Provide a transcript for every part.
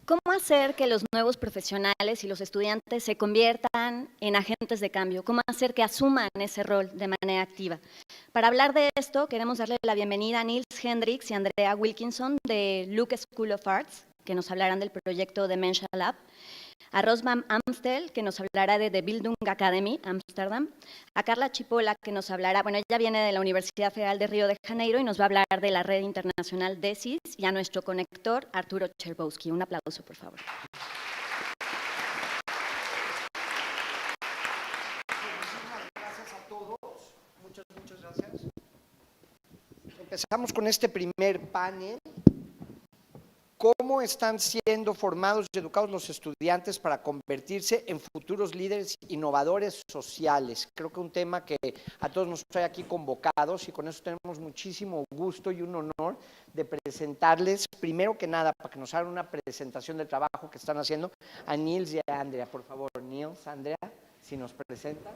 ¿Cómo hacer que los nuevos profesionales y los estudiantes se conviertan en agentes de cambio? ¿Cómo hacer que asuman ese rol de manera activa? Para hablar de esto, queremos darle la bienvenida a Niels, Hendriks y Andrea Wilkinson de Luke School of Arts, que nos hablarán del proyecto Dementia Lab, a Rosman Amstel, que nos hablará de The Bildung Academy, Amsterdam, a Carla Chipola, que nos hablará, bueno, ella viene de la Universidad Federal de Río de Janeiro y nos va a hablar de la red internacional DESIS, y a nuestro conector, Arturo Cherbowski. Un aplauso, por favor. Muchísimas gracias a todos. Muchas gracias. Empezamos con este primer panel. ¿Cómo están siendo formados y educados los estudiantes para convertirse en futuros líderes innovadores sociales? Creo que un tema que a todos nos trae aquí convocados, y con eso tenemos muchísimo gusto y un honor de presentarles, primero que nada, para que nos hagan una presentación del trabajo que están haciendo, a Niels y a Andrea. Por favor, Niels, Andrea, si nos presentan.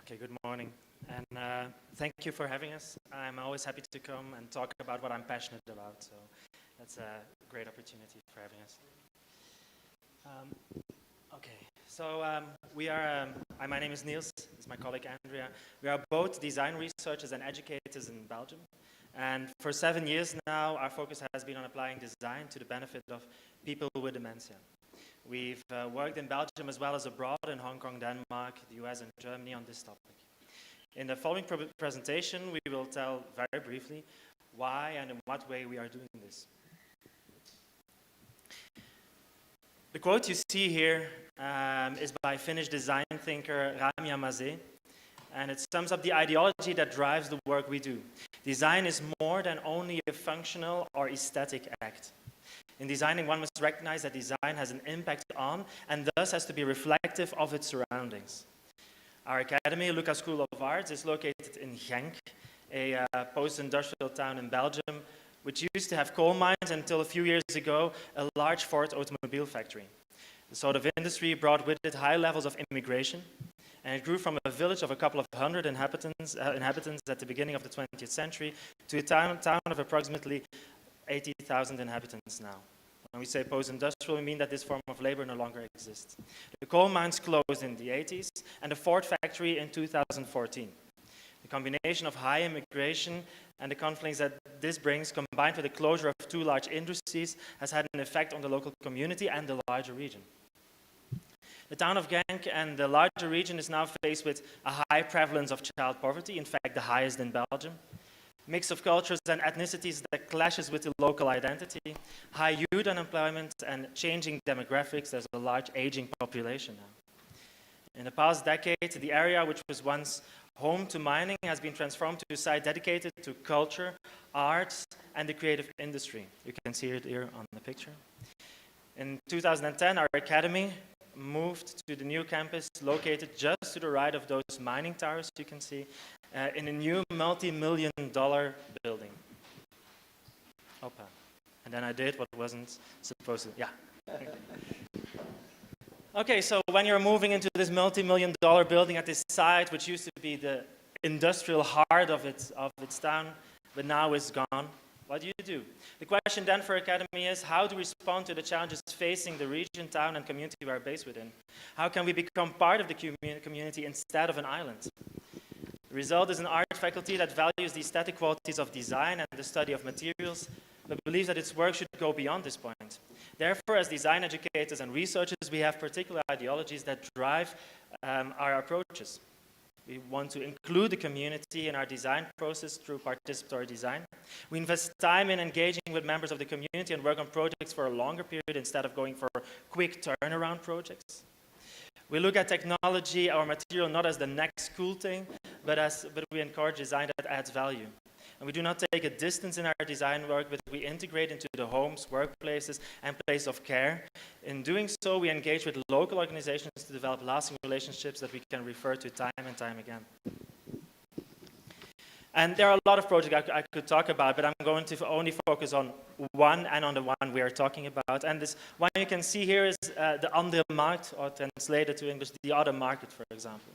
Okay, good morning, and thank you for having us. I'm always happy to come and talk about what I'm passionate about, so that's a great opportunity for having us. My name is Niels, it's my colleague Andrea. We are both design researchers and educators in Belgium, and for 7 years now, our focus has been on applying design to the benefit of people with dementia. We've worked in Belgium as well as abroad, in Hong Kong, Denmark, the US and Germany on this topic. In the following presentation, we will tell very briefly why and in what way we are doing this. The quote you see here is by Finnish design thinker Rami Amase, and it sums up the ideology that drives the work we do. Design is more than only a functional or aesthetic act. In designing, one must recognize that design has an impact on and thus has to be reflective of its surroundings. Our academy, Lucas School of Arts, is located in Genk, a post-industrial town in Belgium, which used to have coal mines until a few years ago a large Ford automobile factory. The sort of industry brought with it high levels of immigration, and it grew from a village of a couple of hundred inhabitants at the beginning of the 20th century to a town of approximately 80,000 inhabitants now. When we say post-industrial, we mean that this form of labor no longer exists. The coal mines closed in the 80s and the Ford factory in 2014. The combination of high immigration and the conflicts that this brings, combined with the closure of two large industries, has had an effect on the local community and the larger region. The town of Genk and the larger region is now faced with a high prevalence of child poverty, in fact the highest in Belgium. Mix of cultures and ethnicities that clashes with the local identity, high youth unemployment and changing demographics. There's a large aging population now. In the past decade, the area which was once home to mining has been transformed to a site dedicated to culture, arts and the creative industry. You can see it here on the picture. In 2010, our academy moved to the new campus located just to the right of those mining towers you can see, in a new multi-million-dollar building. Opa. And then I did what wasn't supposed to. Yeah. Okay, so when you're moving into this multi-million-dollar building at this site, which used to be the industrial heart of its town, but now is gone, what do? The question then for Academy is how to respond to the challenges facing the region, town, and community we are based within. How can we become part of the community instead of an island? The result is an art faculty that values the aesthetic qualities of design and the study of materials, but believes that its work should go beyond this point. Therefore, as design educators and researchers, we have particular ideologies that drive our approaches. We want to include the community in our design process through participatory design. We invest time in engaging with members of the community and work on projects for a longer period instead of going for quick turnaround projects. We look at technology or material not as the next cool thing, but we encourage design that adds value. And we do not take a distance in our design work, but we integrate into the homes, workplaces, and places of care. In doing so, we engage with local organizations to develop lasting relationships that we can refer to time and time again. And there are a lot of projects I could talk about, but I'm going to only focus on one and on the one we are talking about. And this one you can see here is the Andere Markt, or translated to English, the other market, for example.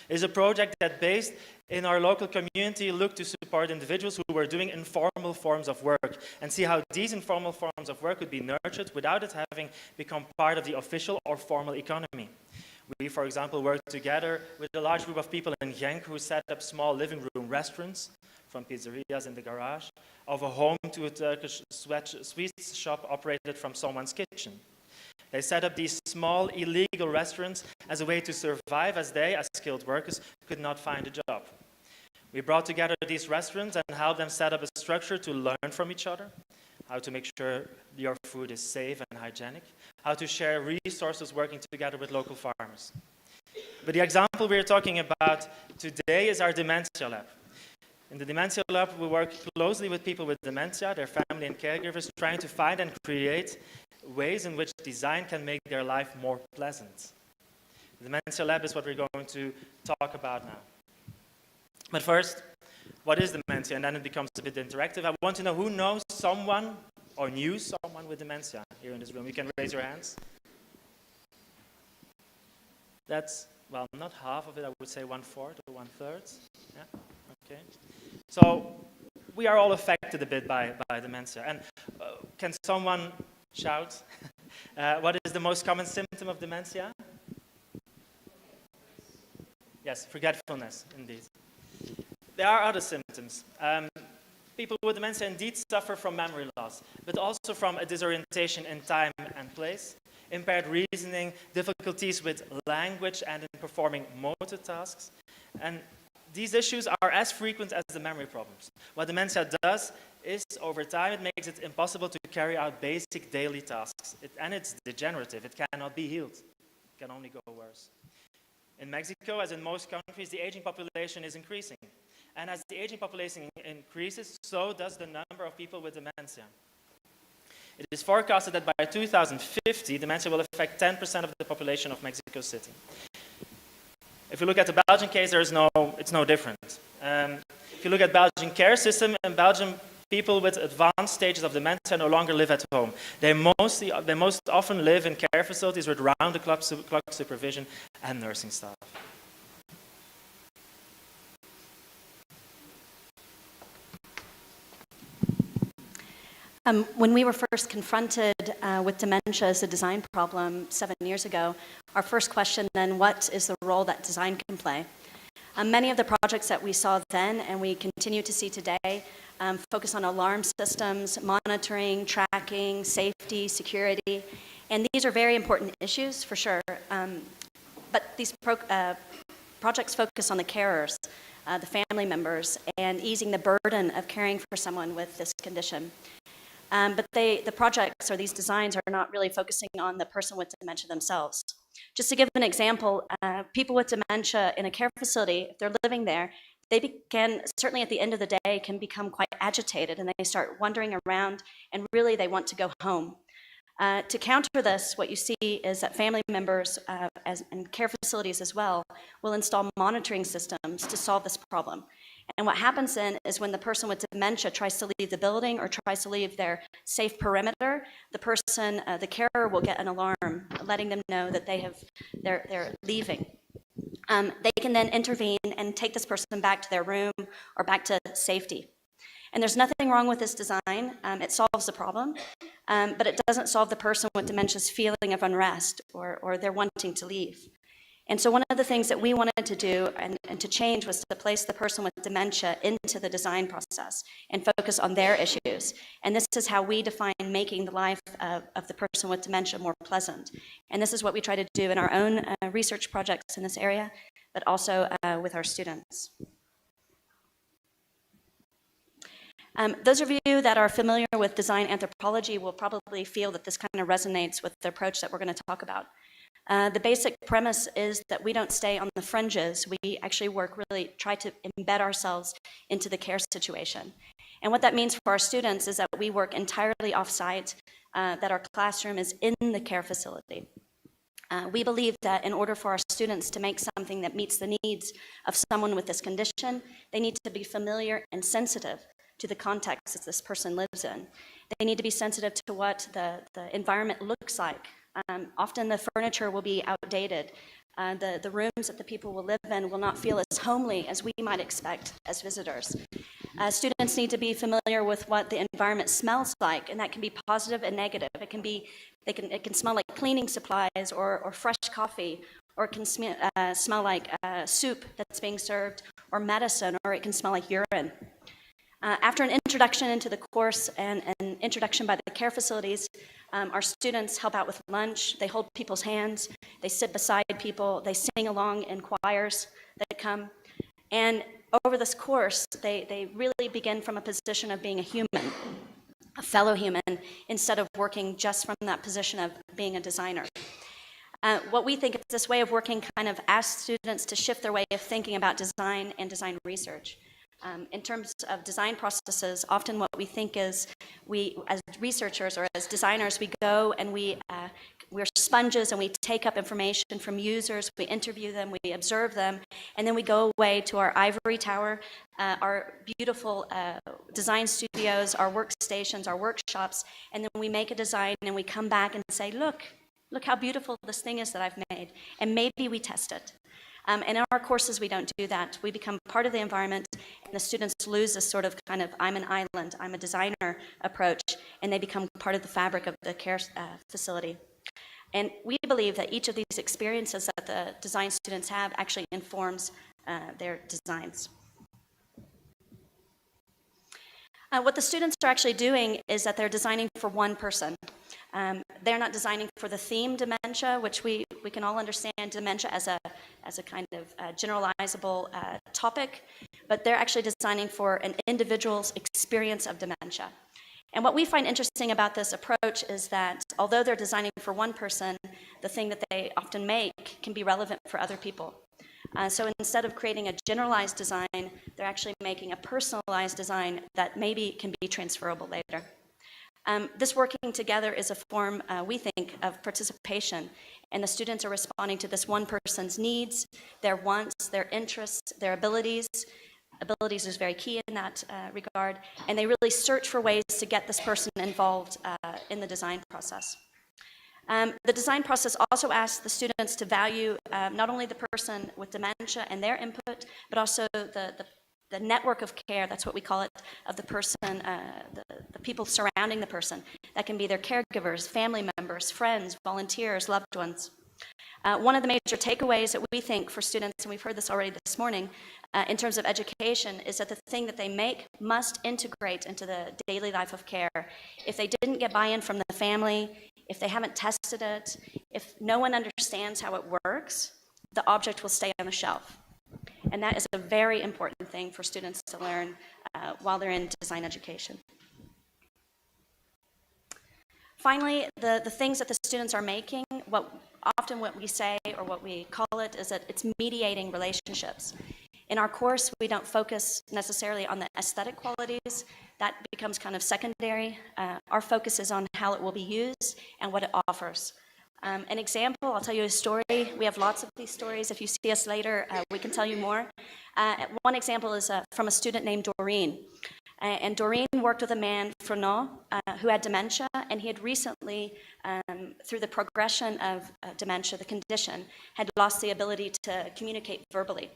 It is a project that, based in our local community, looked to support individuals who were doing informal forms of work and see how these informal forms of work could be nurtured without it having become part of the official or formal economy. We, for example, worked together with a large group of people in Genk who set up small living room restaurants, from pizzerias in the garage, of a home to a Turkish sweets shop operated from someone's kitchen. They set up these small illegal restaurants as a way to survive, as they, as skilled workers, could not find a job. We brought together these restaurants and helped them set up a structure to learn from each other, how to make sure your food is safe and hygienic, how to share resources working together with local farmers. But the example we're talking about today is our Dementia Lab. In the Dementia Lab, we work closely with people with dementia, their family and caregivers, trying to find and create ways in which design can make their life more pleasant. The Dementia Lab is what we're going to talk about now. But first, what is dementia? And then it becomes a bit interactive. I want to know who knows someone or knew someone with dementia here in this room. You can raise your hands. That's, well, not half of it. I would say 1/4 or 1/3. Yeah, okay. So we are all affected a bit by dementia. And can someone shout? What is the most common symptom of dementia? Yes, forgetfulness, indeed. There are other symptoms. People with dementia indeed suffer from memory loss, but also from a disorientation in time and place, impaired reasoning, difficulties with language and in performing motor tasks. And these issues are as frequent as the memory problems. What dementia does is, over time, it makes it impossible to carry out basic daily tasks. And it's degenerative. It cannot be healed. It can only go worse. In Mexico, as in most countries, the aging population is increasing. And as the aging population increases, so does the number of people with dementia. It is forecasted that by 2050, dementia will affect 10% of the population of Mexico City. If you look at the Belgian case, it's no different. If you look at Belgian care system, in Belgium, people with advanced stages of dementia no longer live at home. They most often live in care facilities with round-the-clock supervision and nursing staff. When we were first confronted with dementia as a design problem 7 years ago, our first question then, what is the role that design can play? Many of the projects that we saw then and we continue to see today focus on alarm systems, monitoring, tracking, safety, security, and these are very important issues for sure. But these projects focus on the carers, the family members, and easing the burden of caring for someone with this condition. But the projects or these designs are not really focusing on the person with dementia themselves. Just to give an example, people with dementia in a care facility, if they're living there, they can, certainly at the end of the day, can become quite agitated and they start wandering around and really they want to go home. To counter this, what you see is that family members and care facilities as well will install monitoring systems to solve this problem. And what happens then is when the person with dementia tries to leave the building or tries to leave their safe perimeter, the person, the carer will get an alarm letting them know that they're leaving. They can then intervene and take this person back to their room or back to safety. And there's nothing wrong with this design. It solves the problem, but it doesn't solve the person with dementia's feeling of unrest or they're wanting to leave. And so one of the things that we wanted to do and to change was to place the person with dementia into the design process and focus on their issues. And this is how we define making the life of the person with dementia more pleasant. And this is what we try to do in our own research projects in this area, but also with our students. Those of you that are familiar with design anthropology will probably feel that this kind of resonates with the approach that we're going to talk about. The basic premise is that we don't stay on the fringes. We actually try to embed ourselves into the care situation. And what that means for our students is that we work entirely off-site, that our classroom is in the care facility. We believe that in order for our students to make something that meets the needs of someone with this condition, they need to be familiar and sensitive to the context that this person lives in. They need to be sensitive to what the environment looks like. Often the furniture will be outdated. The rooms that the people will live in will not feel as homely as we might expect as visitors. Students need to be familiar with what the environment smells like, and that can be positive and negative. It can smell like cleaning supplies or fresh coffee, or it can smell like soup that's being served, or medicine, or it can smell like urine. After an introduction into the course and an introduction by the care facilities, our students help out with lunch, they hold people's hands, they sit beside people, they sing along in choirs that come. And over this course, they really begin from a position of being a human, a fellow human, instead of working just from that position of being a designer. What we think is this way of working kind of asks students to shift their way of thinking about design and design research. In terms of design processes, often what we think is we, as researchers or as designers, we go and we're sponges and we take up information from users, we interview them, we observe them, and then we go away to our ivory tower, our beautiful design studios, our workstations, our workshops, and then we make a design and we come back and say, look how beautiful this thing is that I've made, and maybe we test it. And in our courses, we don't do that. We become part of the environment, and the students lose this sort of kind of I'm an island, I'm a designer approach, and they become part of the fabric of the care facility. And we believe that each of these experiences that the design students have actually informs their designs. What the students are actually doing is that they're designing for one person. They're not designing for the theme dementia, which we can all understand dementia as a kind of generalizable topic, but they're actually designing for an individual's experience of dementia. And what we find interesting about this approach is that although they're designing for one person, the thing that they often make can be relevant for other people. So instead of creating a generalized design, they're actually making a personalized design that maybe can be transferable later. This working together is a form, we think, of participation, and the students are responding to this one person's needs, their wants, their interests, their abilities. Abilities is very key in that regard, and they really search for ways to get this person involved in the design process. The design process also asks the students to value not only the person with dementia and their input, but also the network of care, that's what we call it, of the person, the people surrounding the person. That can be their caregivers, family members, friends, volunteers, loved ones. One of the major takeaways that we think for students, and we've heard this already this morning, in terms of education, is that the thing that they make must integrate into the daily life of care. If they didn't get buy-in from the family, if they haven't tested it, if no one understands how it works, the object will stay on the shelf. And that is a very important thing for students to learn while they're in design education. Finally, the things that the students are making, often what we say or what we call it is that it's mediating relationships. In our course, we don't focus necessarily on the aesthetic qualities. That becomes kind of secondary. Our focus is on how it will be used and what it offers. An example, I'll tell you a story. We have lots of these stories. If you see us later, we can tell you more. One example is from a student named Doreen. And Doreen worked with a man, Fernand, who had dementia, and he had recently, through the progression of dementia, the condition, had lost the ability to communicate verbally.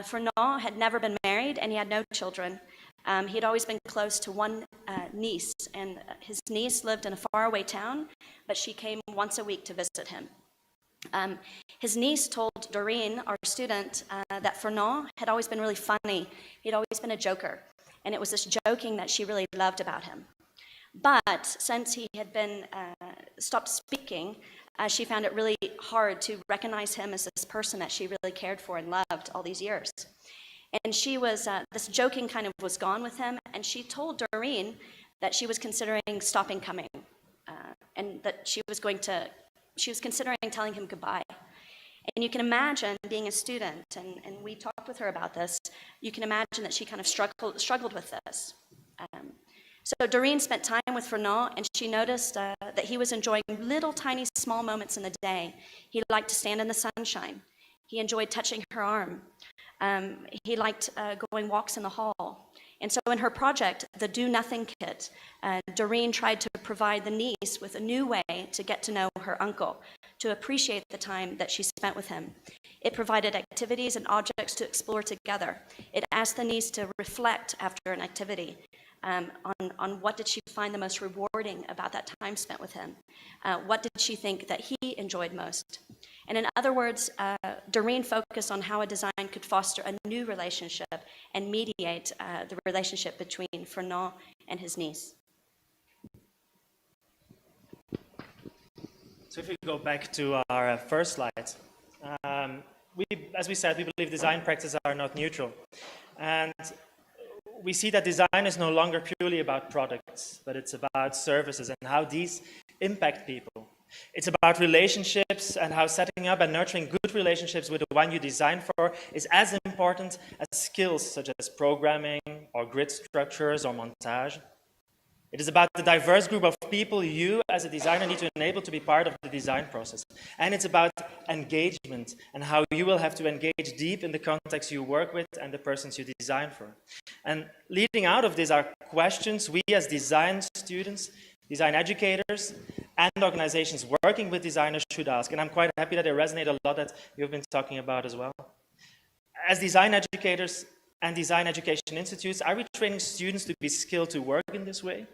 Fernand had never been married, and he had no children. He had always been close to one niece, and his niece lived in a faraway town, but she came once a week to visit him. His niece told Doreen, our student, that Fernand had always been really funny. He'd always been a joker, and it was this joking that she really loved about him. But since he had been stopped speaking, she found it really hard to recognize him as this person that she really cared for and loved all these years. And she was, this joking kind of was gone with him, and she told Doreen that she was considering stopping coming, and that she was considering telling him goodbye. And you can imagine being a student, and we talked with her about this, you can imagine that she kind of struggled with this. So Doreen spent time with Fernand, and she noticed that he was enjoying little tiny small moments in the day. He liked to stand in the sunshine. He enjoyed touching her arm. He liked going walks in the hall. And so in her project, the Do Nothing Kit, Doreen tried to provide the niece with a new way to get to know her uncle, to appreciate the time that she spent with him. It provided activities and objects to explore together. It asked the niece to reflect after an activity on what did she find the most rewarding about that time spent with him. What did she think that he enjoyed most? And in other words, Doreen focused on how a design could foster a new relationship and mediate the relationship between Fernand and his niece. So if we go back to our first slide, as we said, we believe design practices are not neutral. And we see that design is no longer purely about products, but it's about services and how these impact people. It's about relationships and how setting up and nurturing good relationships with the one you design for is as important as skills such as programming or grid structures or montage. It is about the diverse group of people you as a designer need to enable to be part of the design process. And it's about engagement and how you will have to engage deep in the context you work with and the persons you design for. And leading out of this are questions we as design students, design educators, and organizations working with designers should ask. And I'm quite happy that they resonate a lot that you've been talking about as well. As design educators and design education institutes, are we training students to be skilled to work in this way?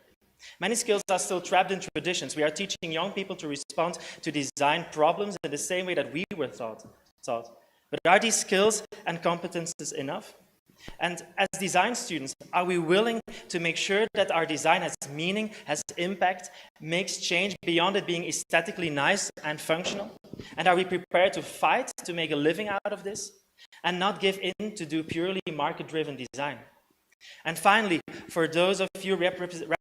Many skills are still trapped in traditions. We are teaching young people to respond to design problems in the same way that we were taught. But are these skills and competences enough? And as design students, are we willing to make sure that our design has meaning, has impact, makes change beyond it being aesthetically nice and functional? And are we prepared to fight to make a living out of this and not give in to do purely market-driven design? And finally, for those of you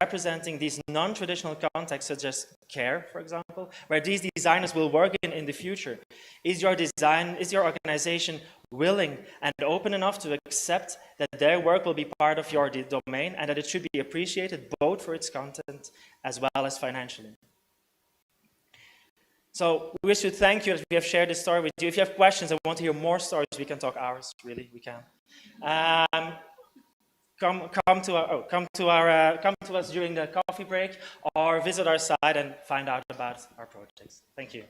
representing these non-traditional contexts, such as care, for example, where these designers will work in the future, is your organization willing and open enough to accept that their work will be part of your domain and that it should be appreciated both for its content as well as financially? So we wish to thank you that we have shared this story with you. If you have questions and want to hear more stories, we can talk hours, really, we can. Come to us during the coffee break or visit our site and find out about our projects. Thank you.